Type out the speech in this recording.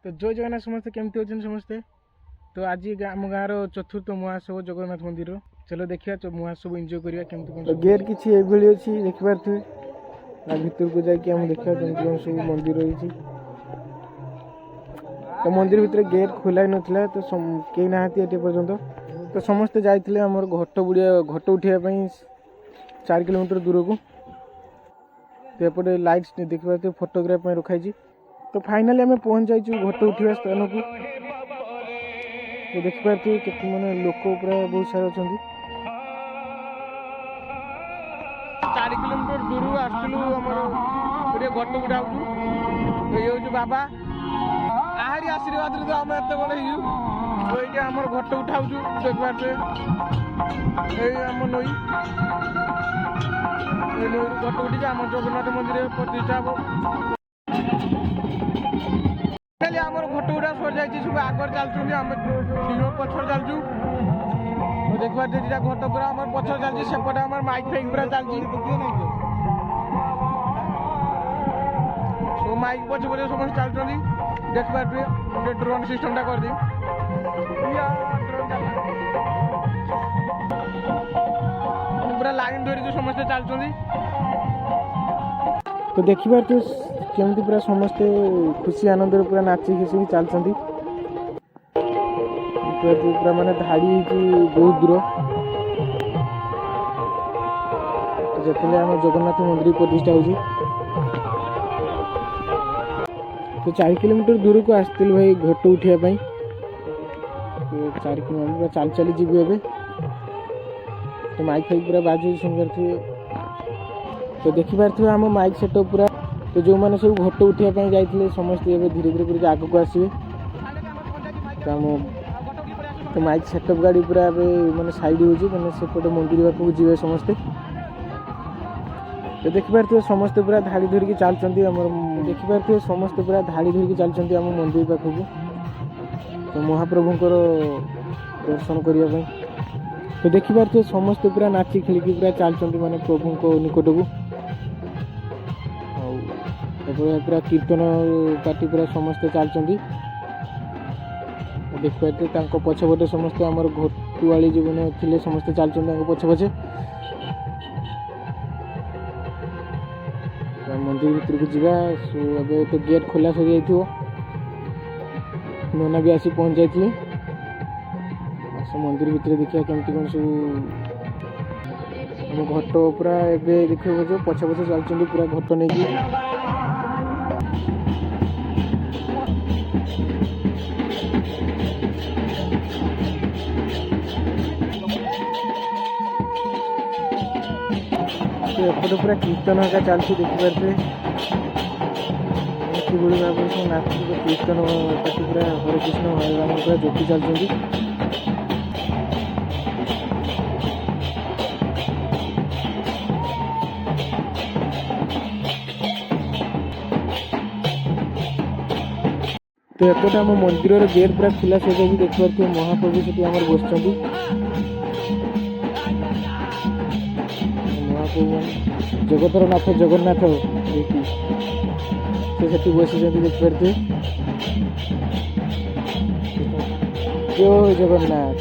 तो जय जगन्नाथ समस्ते केमती अच्छे समस्ते। तो आज आम गाँव चतुर्थ महोत्सव जगन्नाथ मंदिर। चलो देखिए महोत्सव एंजॉय करिया केमती तो गेट किछि एभली अछि देखि पारथि आ भीतर को जाय कि हम देखिया केमती कोन सब मंदिर रही। तो मंदिर भीतर गेट खोला नथिला तो केही नाहति एटे पर्यंत। तो समस्ते जाइथिले हमर घट उठिया पई 4 किलोमीटर दूर को। तो एपटे लाइट्स देखि पारथि फोटोग्राफ में रखाई। तो फाइनली आम पहुँच जाइए घट उठा स्थान को। तो देखिपारे केते माने लोक प्राय बहुत सारा अच्छा 4 किलोमीटर दूर आसलु गोटे घट उठाऊ। तो ये हूँ बाबा आहरी आशीर्वाद तो आम एत बड़े हो ये आम घट उठाऊ देखिपारे आम नई नई घट उठी आम जगन्नाथ मंदिर प्रतिष्ठा हम आमर घट गुड़ा सर जाइए सब आगर चलते आम पछर चलचु। देख पारे दुटा घट पूरा आम पछर चलती सेपटे आम माइक फाइक पूरा चलती माइक पछ पछ समस्त चलते। देख पारे गोटे ड्रोन सिस्टमटा कर दी पूरा लाइन धरिक समस्ते चलते। तो देखिए केमती पूरा समस्ते खुशी आनंद पूरा नाची खिसी चलती पूरा माने धाड़ी बहुत दूर। तो जो आम जगन्नाथ मंदिर प्रतिष्ठा हो। तो 4 किलोमीटर दूर को आसती भाई घट उठापी। तो 4 किलोमीटर चल चली जी ए। तो माइक फाइक पूरा बाजू सुन पारे। तो देखिपारे आम माइक सेटअप पूरा। तो जो मैंने सब घट उठापी जाइए समस्ते धीरे धीरे पूरा आग को आसवे। तो माइक सेटअप गाड़ी पूरा माने साइड हो सेपटे मंदिर पाखक जी समस्ते। तो देखिपारे समस्ते पूरा धाड़ी धरिकी चलती देखिपारे समस्ते पूरा धाड़ी धरिकी चलती आम मंदिर पाखक। तो महाप्रभुंकर दर्शन करने। तो देखिपारे समस्ते पूरा नाची खेलिकी पूरा चलती माने प्रभु को निकट को। पूरा कीर्तन पार्टी पूरा समस्ते चलती देखिपारे पछपटे समस्ते आमर घटुआली जो मैंने थे समस्ते चलते पछे पछे। मंदिर भीतर को जीवा ए तो गेट खोला सरी जाइए। नना भी आसी पहुँच जाइए। मंदिर भीतर देखिए केमती कौन सब घट पूरा एवं देखिए जो पछे पछे चलते पूरा घट नहीं। एपटे पूरा कीर्तन का चलती देखिपारे किभली भाव में नाच कीर्तन पार्टी पूरा हरे कृष्ण हरे राम पूरा जोटी चलती। तो एपटे आम मंदिर गेट पूरा खुला सही देखिए महाप्रभु से बस जगतर नाथ जगन्नाथ से बसी देखिपारे जय जगन्नाथ।